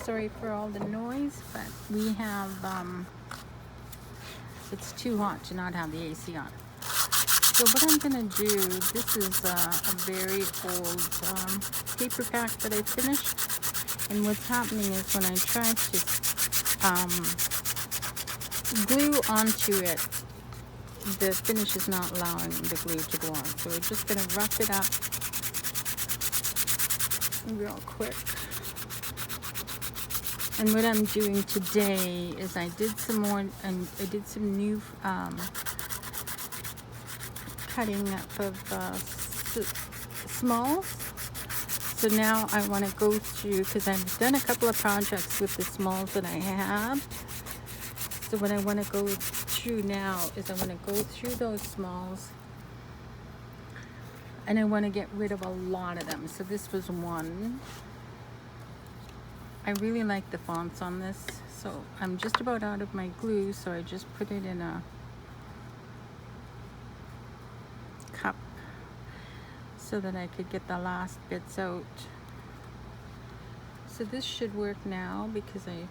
Sorry for all the noise, but we have, it's too hot to not have the AC on. So what I'm going to do, this is a very old paper pack that I finished. And what's happening is when I try to glue onto it, the finish is not allowing the glue to go on. So we're just going to rough it up real quick. And what I'm doing today is I did some more, and I did some new cutting up of smalls. So now I want to go through, because I've done a couple of projects with the smalls that I have. So what I want to go through now is I want to go through those smalls, and I want to get rid of a lot of them. So this was one. I really like the fonts on this. So I'm just about out of my glue, so I just put it in a cup so that I could get the last bits out. So this should work now because I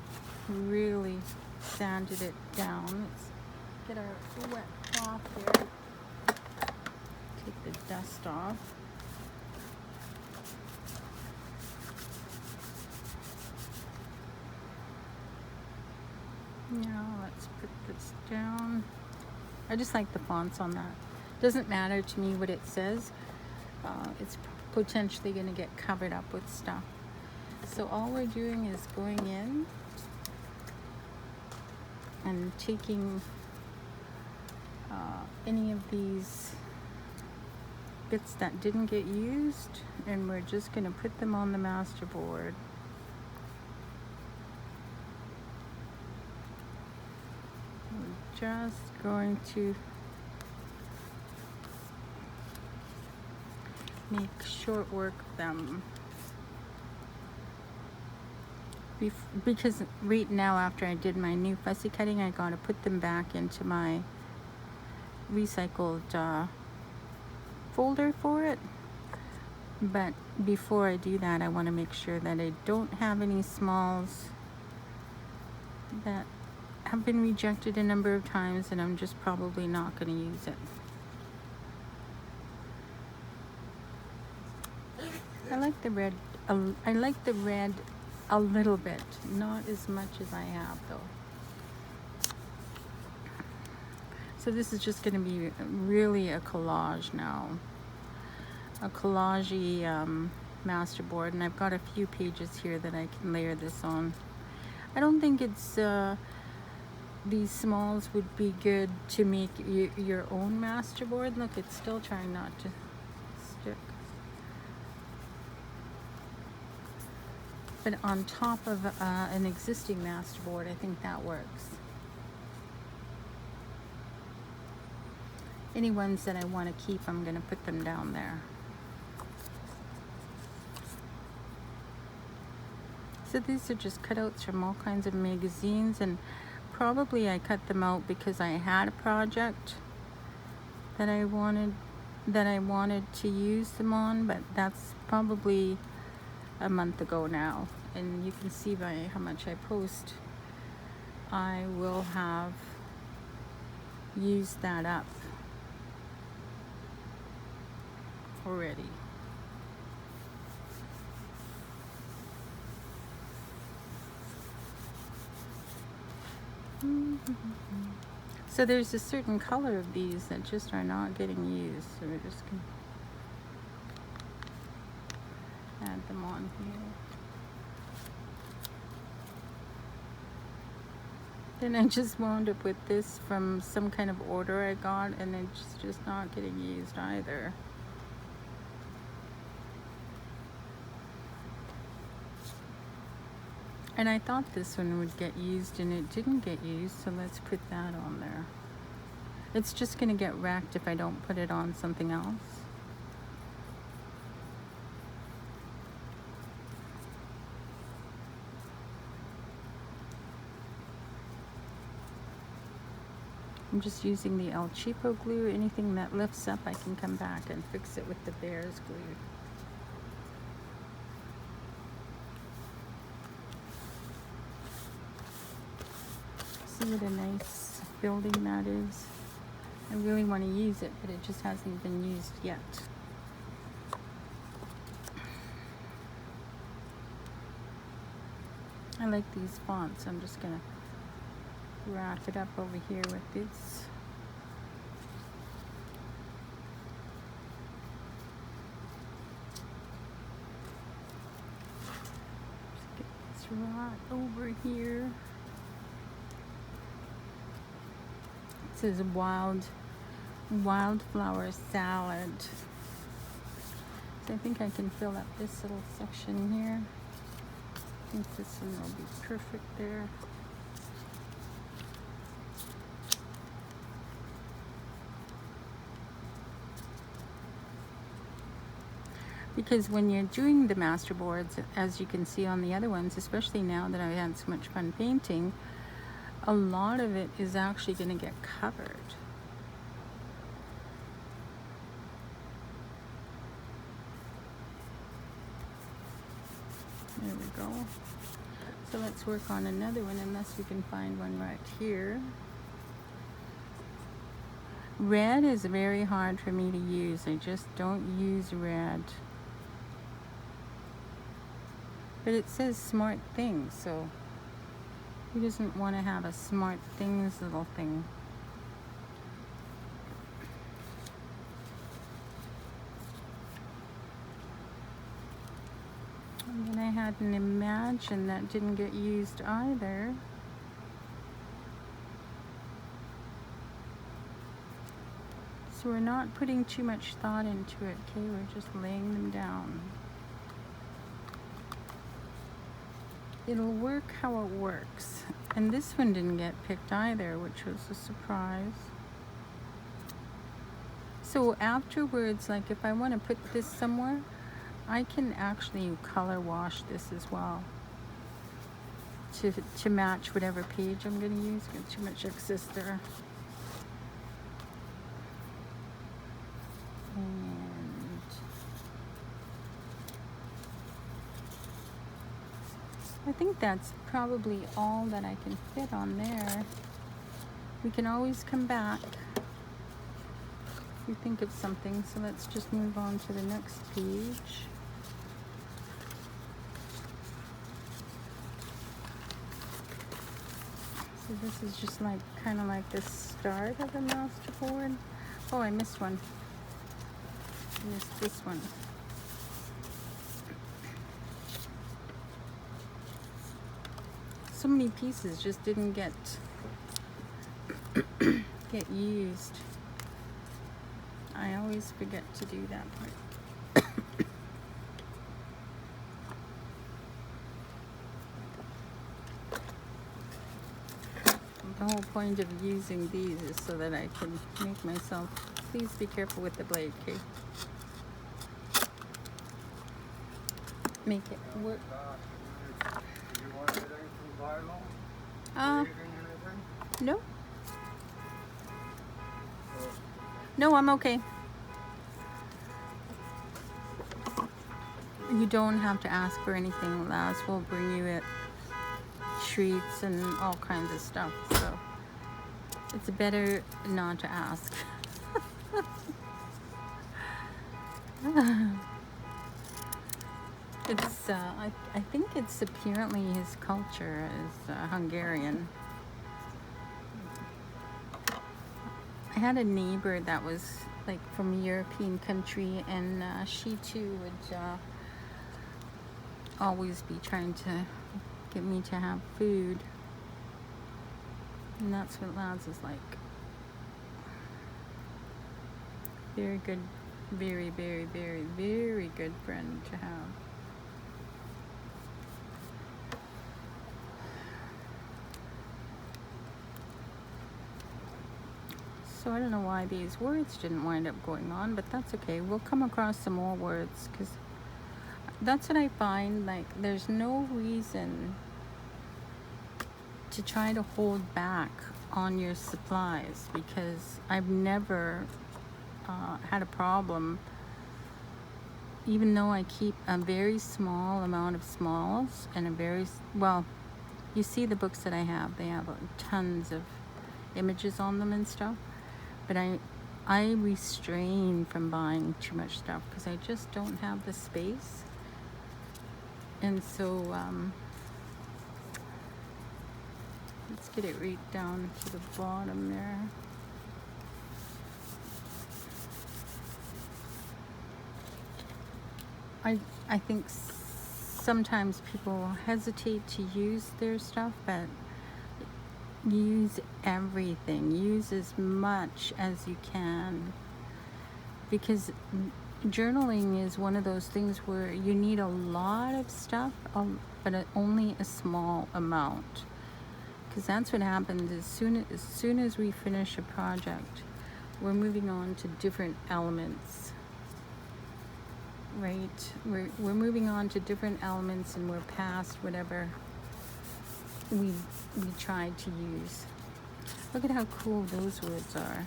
really sanded it down. Let's get our wet cloth here. Take the dust off. Now let's put this down. I just like the fonts on that. Doesn't matter to me what it says. It's potentially going to get covered up with stuff. So all we're doing is going in and taking any of these bits that didn't get used, and we're just going to put them on the masterboard. We're just going to make short work of them. Because right now, after I did my new fussy cutting, I got to put them back into my recycled folder for it. But before I do that, I want to make sure that I don't have any smalls that have been rejected a number of times, and I'm just probably not going to use it. I like the red. I like the red a little bit, not as much as I have though. So this is just going to be really a collage now, a collage-y masterboard, and I've got a few pages here that I can layer this on. I don't think it's these smalls would be good to make your own masterboard. Look, it's still trying not to stick. But on top of an existing masterboard, I think that works. Any ones that I want to keep, I'm going to put them down there. So these are just cutouts from all kinds of magazines, and probably I cut them out because I had a project that I wanted to use them on, but that's probably a month ago now, and you can see by how much I post, I will have used that up already. So there's a certain color of these that just are not getting used, so we're just going to add them on here. Then I just wound up with this from some kind of order I got, and it's just not getting used either. And I thought this one would get used, and it didn't get used, so let's put that on there. It's just going to get wrecked if I don't put it on something else. I'm just using the El Cheapo glue. Anything that lifts up, I can come back and fix it with the Bear's glue. See what a nice building that is. I really want to use it, but it just hasn't been used yet. I like these fonts. I'm just gonna wrap it up over here with this. Just get this right over here. It says wildflower salad. So I think I can fill up this little section here. I think this one will be perfect there. Because when you're doing the masterboards, as you can see on the other ones, especially now that I've had so much fun painting, a lot of it is actually going to get covered. There we go. So let's work on another one, unless we can find one right here. Red is very hard for me to use. I just don't use red. But it says smart things, so who doesn't want to have a smart things little thing? And then I had an Imagine that didn't get used either. So we're not putting too much thought into it, okay? We're just laying them down. It'll work how it works. And this one didn't get picked either, which was a surprise. So afterwards, like if I want to put this somewhere, I can actually color wash this as well to match whatever page I'm going to use. Got too much excess there. And I think that's probably all that I can fit on there. We can always come back if we think of something. So let's just move on to the next page. So this is just like kind of like the start of the masterboard. Oh, I missed one. I missed this one. So many pieces just didn't get used. I always forget to do that part. The whole point of using these is so that I can make myself, please be careful with the blade, okay? Make it work. No. No, I'm okay. You don't have to ask for anything. Laz will bring you it. Treats and all kinds of stuff, so it's better not to ask. It's I think it's apparently his culture is Hungarian. I had a neighbor that was like from a European country, and she too would always be trying to get me to have food, and that's what Laz is like. Very good, very, very, very, very good friend to have. So I don't know why these words didn't wind up going on, but that's okay. We'll come across some more words, because that's what I find, like there's no reason to try to hold back on your supplies, because I've never had a problem, even though I keep a very small amount of smalls and a very, well, you see the books that I have, they have tons of images on them and stuff, but I restrain from buying too much stuff because I just don't have the space. And so let's get it right down to the bottom there. I think sometimes people hesitate to use their stuff, but use everything. Use as much as you can, because journaling is one of those things where you need a lot of stuff, but only a small amount. Because that's what happens as soon as we finish a project, we're moving on to different elements. Right, we're moving on to different elements, and we're past whatever we tried to use. Look at how cool those words are.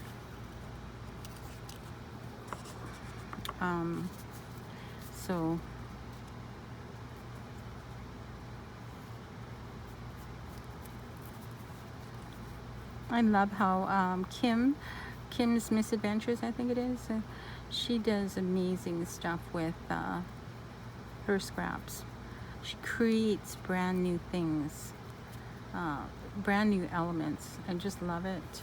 So I love how Kim's Misadventures, I think it is. She does amazing stuff with her scraps. She creates brand new things, brand new elements. I just love it.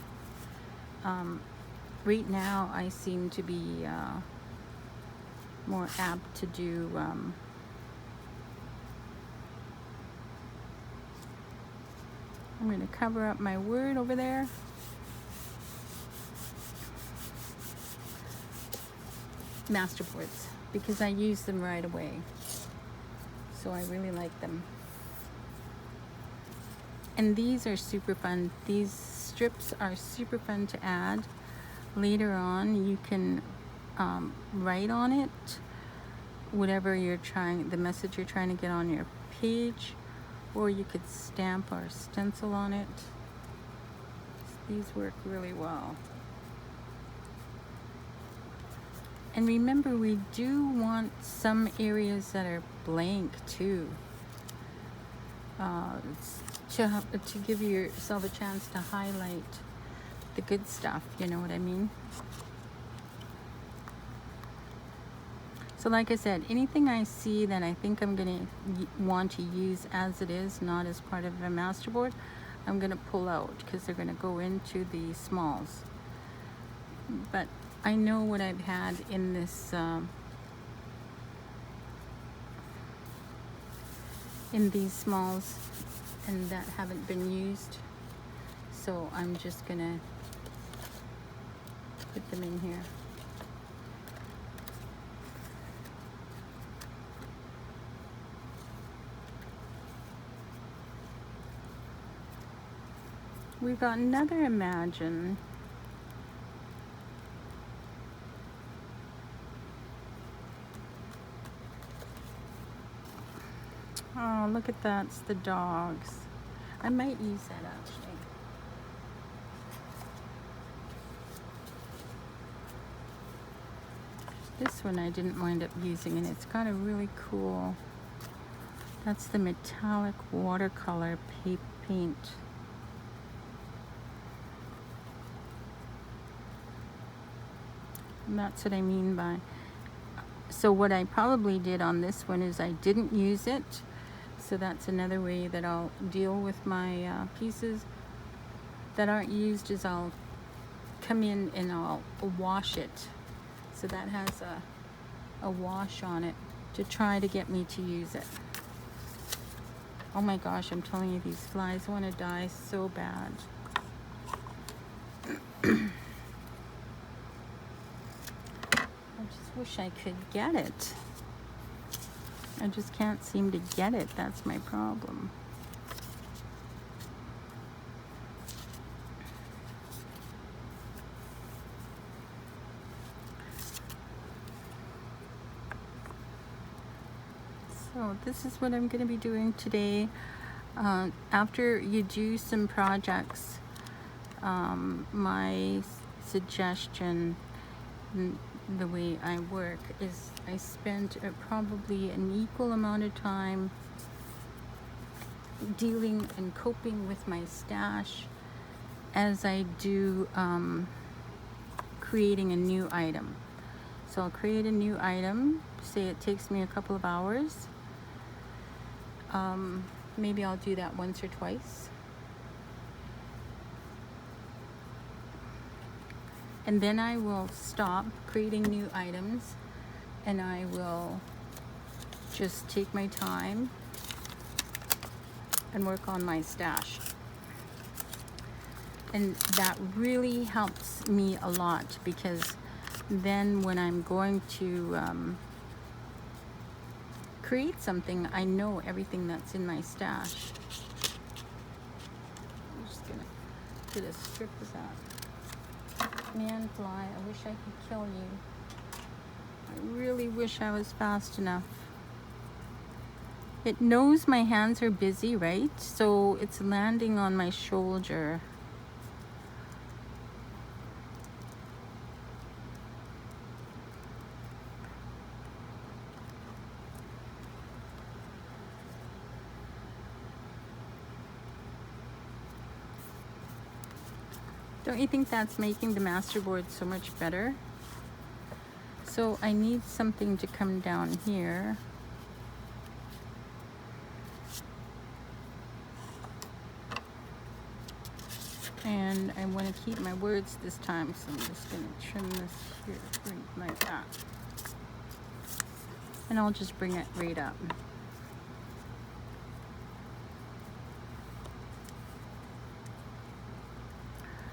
Right now, I seem to be more apt to do I'm going to cover up my word over there. Masterboards, because I use them right away, so I really like them. And these are super fun. These strips are super fun to add later on. You can write on it whatever the message you're trying to get on your page, or you could stamp or stencil on it. These work really well. And remember, we do want some areas that are blank too, to give yourself a chance to highlight the good stuff, you know what I mean? So like I said, anything I see that I think I'm going to want to use as it is, not as part of a masterboard, I'm going to pull out, because they're going to go into the smalls. But I know what I've had in this in these smalls, and that haven't been used, so I'm just gonna put them in here. We've got another Imagine. Oh, look at that, it's the dogs. I might use that actually. This one I didn't wind up using, and it's got a really cool, that's the metallic watercolor paint. And that's what I mean by, so what I probably did on this one is I didn't use it. So that's another way that I'll deal with my pieces that aren't used, is I'll come in and I'll wash it. So that has a wash on it to try to get me to use it. Oh my gosh, I'm telling you, these flies want to die so bad. I just wish I could get it. I just can't seem to get it. That's my problem. So this is what I'm going to be doing today. After you do some projects, my suggestion, the way I work, is I spend probably an equal amount of time dealing and coping with my stash as I do creating a new item. So I'll create a new item, say it takes me a couple of hours. Maybe I'll do that once or twice. And then I will stop creating new items and I will just take my time and work on my stash. And that really helps me a lot, because then when I'm going to create something, I know everything that's in my stash. I'm just gonna get a strip of that. Man fly, I wish I could kill you. I really wish I was fast enough. It knows my hands are busy, right? So it's landing on my shoulder. Don't you think that's making the masterboard so much better? So I need something to come down here. And I want to keep my words this time, so I'm just going to trim this here like that. And I'll just bring it right up.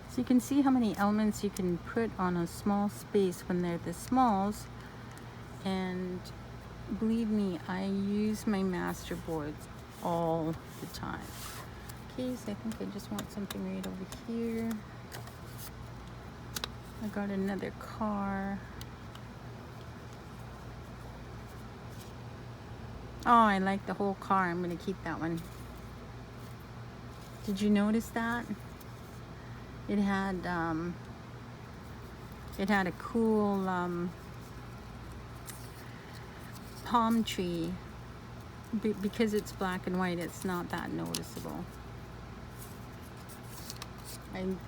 So you can see how many elements you can put on a small space when they're this smalls. And believe me, I use my masterboards all the time. Okay, so I think I just want something right over here. I got another car. Oh, I like the whole car. I'm going to keep that one. Did you notice that? It had a cool palm tree. Because it's black and white, it's not that noticeable.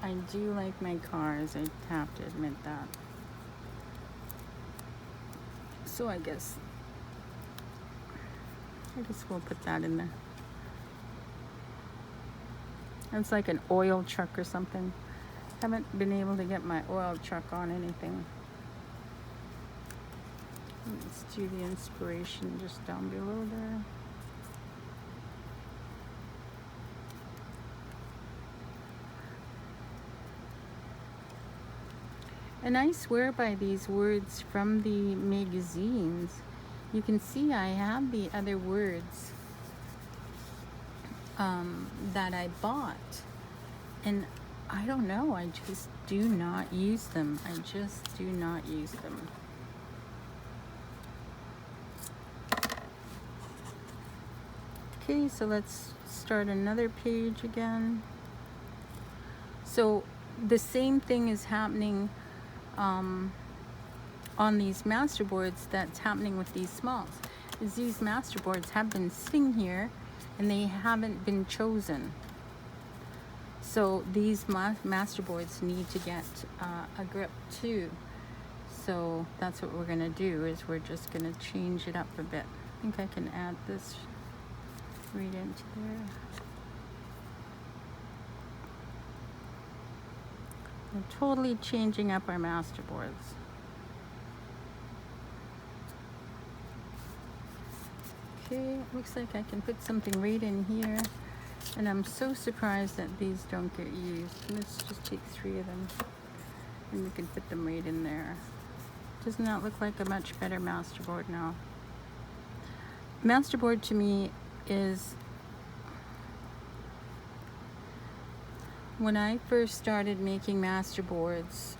I do like my cars, I have to admit that. So I guess we'll put that in there. It's like an oil truck or something. Haven't been able to get my oil truck on anything. Let's do the inspiration just down below there. And I swear by these words from the magazines. You can see I have the other words that I bought. And I don't know, I just do not use them. I just do not use them. Okay, so let's start another page again. So the same thing is happening on these masterboards that's happening with these smalls. Is these masterboards have been sitting here and they haven't been chosen. So these masterboards need to get a grip too. So that's what we're going to do, is we're just going to change it up a bit. I think I can add this right into there. We're totally changing up our masterboards. Okay, looks like I can put something right in here. And I'm so surprised that these don't get used. Let's just take 3 of them and we can put them right in there. Doesn't that look like a much better masterboard now? Masterboard to me is, when I first started making masterboards,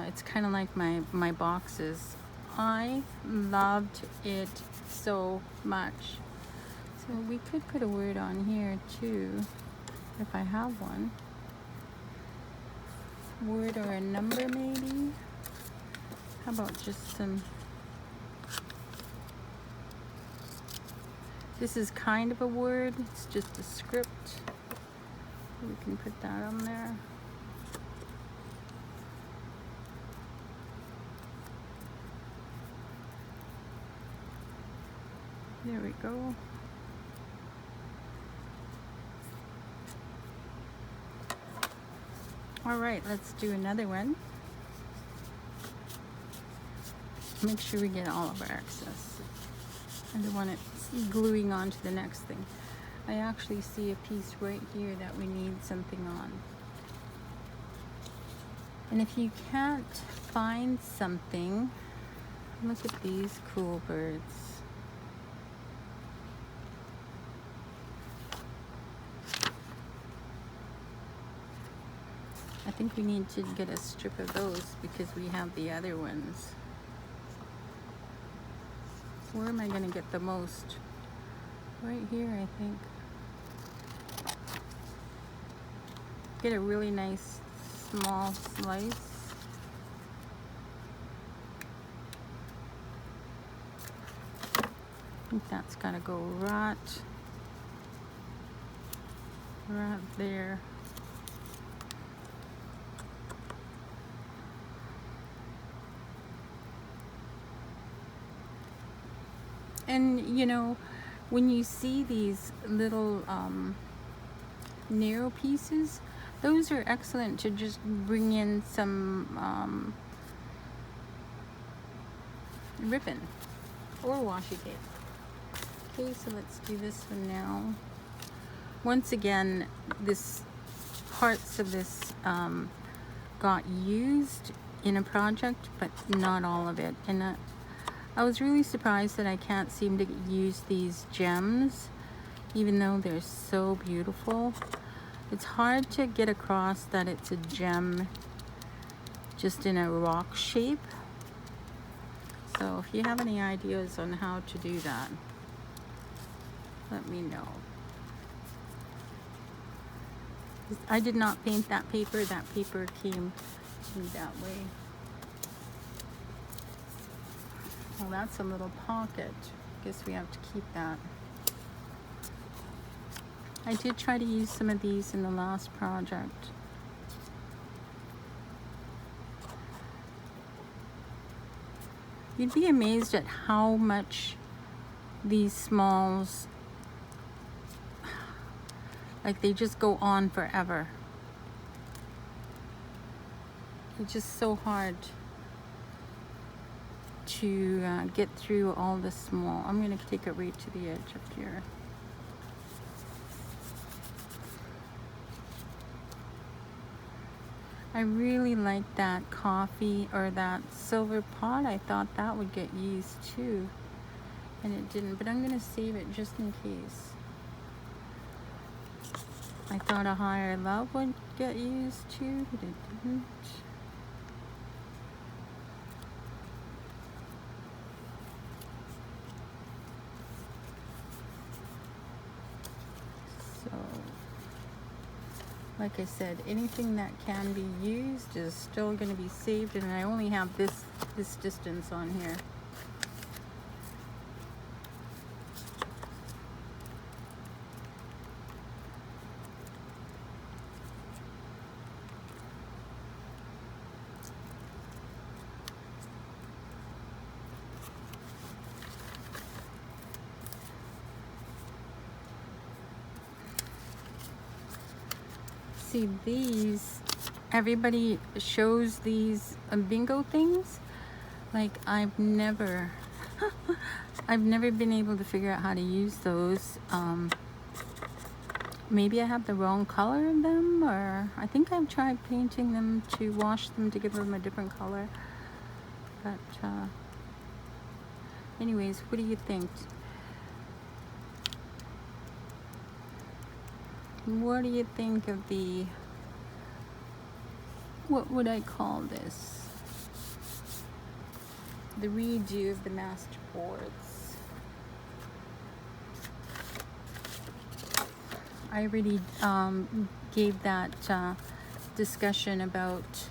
it's kind of like my boxes. I loved it so much. So we could put a word on here too, if I have one. Word or a number maybe? How about just some This is kind of a word, it's just a script. We can put that on there. There we go. All right, let's do another one. Make sure we get all of our excess. I don't want it gluing onto the next thing. I actually see a piece right here that we need something on. And if you can't find something, look at these cool birds. I think we need to get a strip of those because we have the other ones. Where am I going to get the most? Right here, I think. Get a really nice small slice. I think that's got to go right there. And you know, when you see these little narrow pieces, those are excellent to just bring in some ribbon or washi tape. Okay, so let's do this one now. Once again, this parts of this got used in a project, but not all of it. And I was really surprised that I can't seem to use these gems, even though they're so beautiful. It's hard to get across that it's a gem just in a rock shape. So if you have any ideas on how to do that, let me know. I did not paint that paper. That paper came to me that way. Well, that's a little pocket. Guess we have to keep that. I did try to use some of these in the last project. You'd be amazed at how much these smalls, like they just go on forever. It's just so hard to get through all the small. I'm going to take it right to the edge up here. I really like that coffee or that silver pot. I thought that would get used too, and it didn't, but I'm going to save it just in case. I thought a higher love would get used too, but it didn't. Like I said, anything that can be used is still going to be saved, and I only have this distance on here. See, these, everybody shows these bingo things. Like I've never been able to figure out how to use those. Maybe I have the wrong color of them, or I think I've tried painting them to wash them to give them a different color. But anyways, what do you think? What do you think of the, what would I call this? The redo of the masterboards. I already gave that discussion about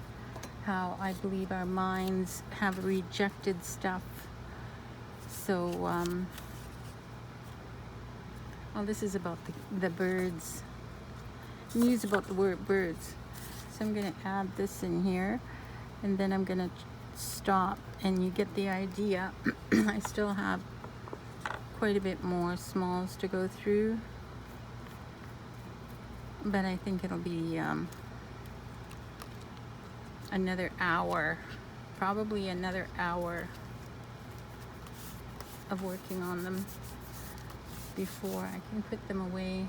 how I believe our minds have rejected stuff. So Oh, this is about the birds. News about the word birds. So I'm going to add this in here, and then I'm going to stop, and you get the idea. I still have quite a bit more smalls to go through, but I think it'll be another hour, probably another hour of working on them before I can put them away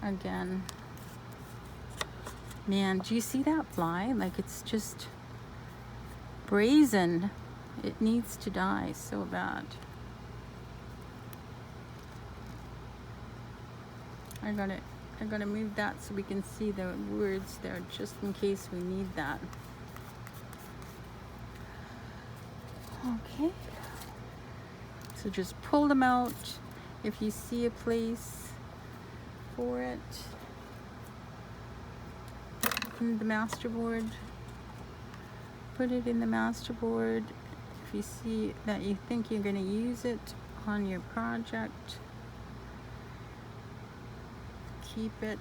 again. Man, do you see that fly? Like, it's just brazen. It needs to die so bad. I gotta move that so we can see the words there, just in case we need that. Okay. So just pull them out if you see a place for it in the masterboard. Put it in the masterboard. If you see that you think you're going to use it on your project, keep it.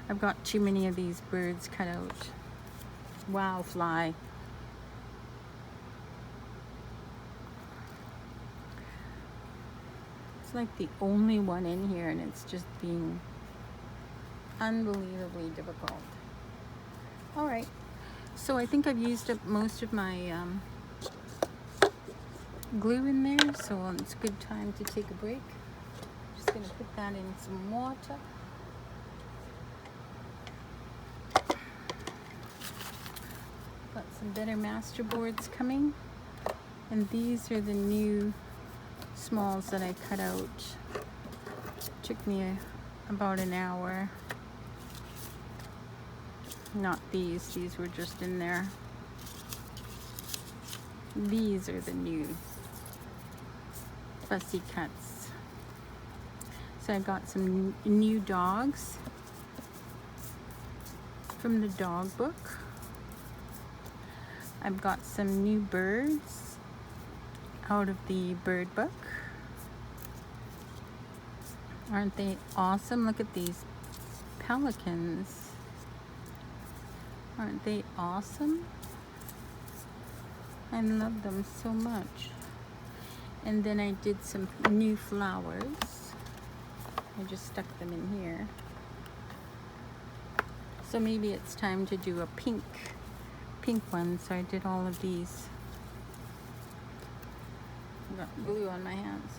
I've got too many of these birds cut out. Wow, fly. It's like the only one in here, and it's just being unbelievably difficult. All right, so I think I've used up most of my glue in there, so it's a good time to take a break. Just gonna put that in some water. Got some better masterboards coming, and these are the new smalls that I cut out. Took me about an hour. Not these were just in there. These are the new fussy cuts. So I got some new dogs from the dog book. I've got some new birds out of the bird book. Aren't they awesome? Look at these pelicans. Aren't they awesome? I love them so much. And then I did some new flowers. I just stuck them in here. So maybe it's time to do a pink one. So I did all of these. I've got glue on my hands.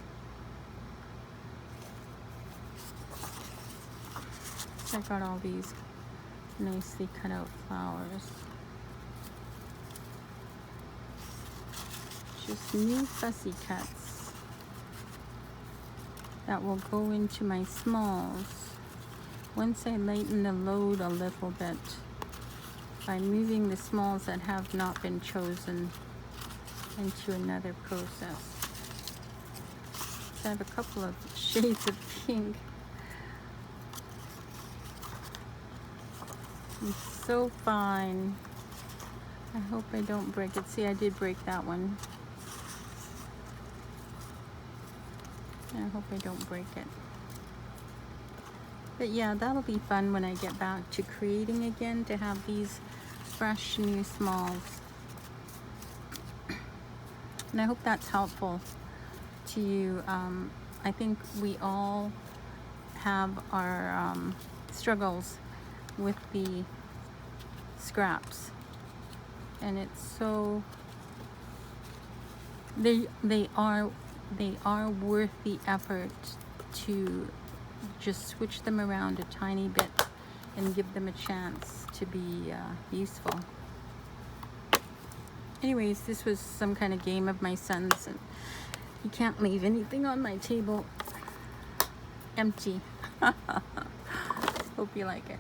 So I got all these nicely cut out flowers. Just new fussy cuts that will go into my smalls once I lighten the load a little bit by moving the smalls that have not been chosen into another process. So I have a couple of shades of pink. It's so fine. I hope I don't break it. See, I did break that one. I hope I don't break it. But yeah, that'll be fun when I get back to creating again, to have these fresh new smalls. And I hope that's helpful to you. I think we all have our struggles with the scraps, and it's so they are worth the effort to just switch them around a tiny bit and give them a chance to be useful. Anyways, this was some kind of game of my son's, and he can't leave anything on my table empty. Hope you like it.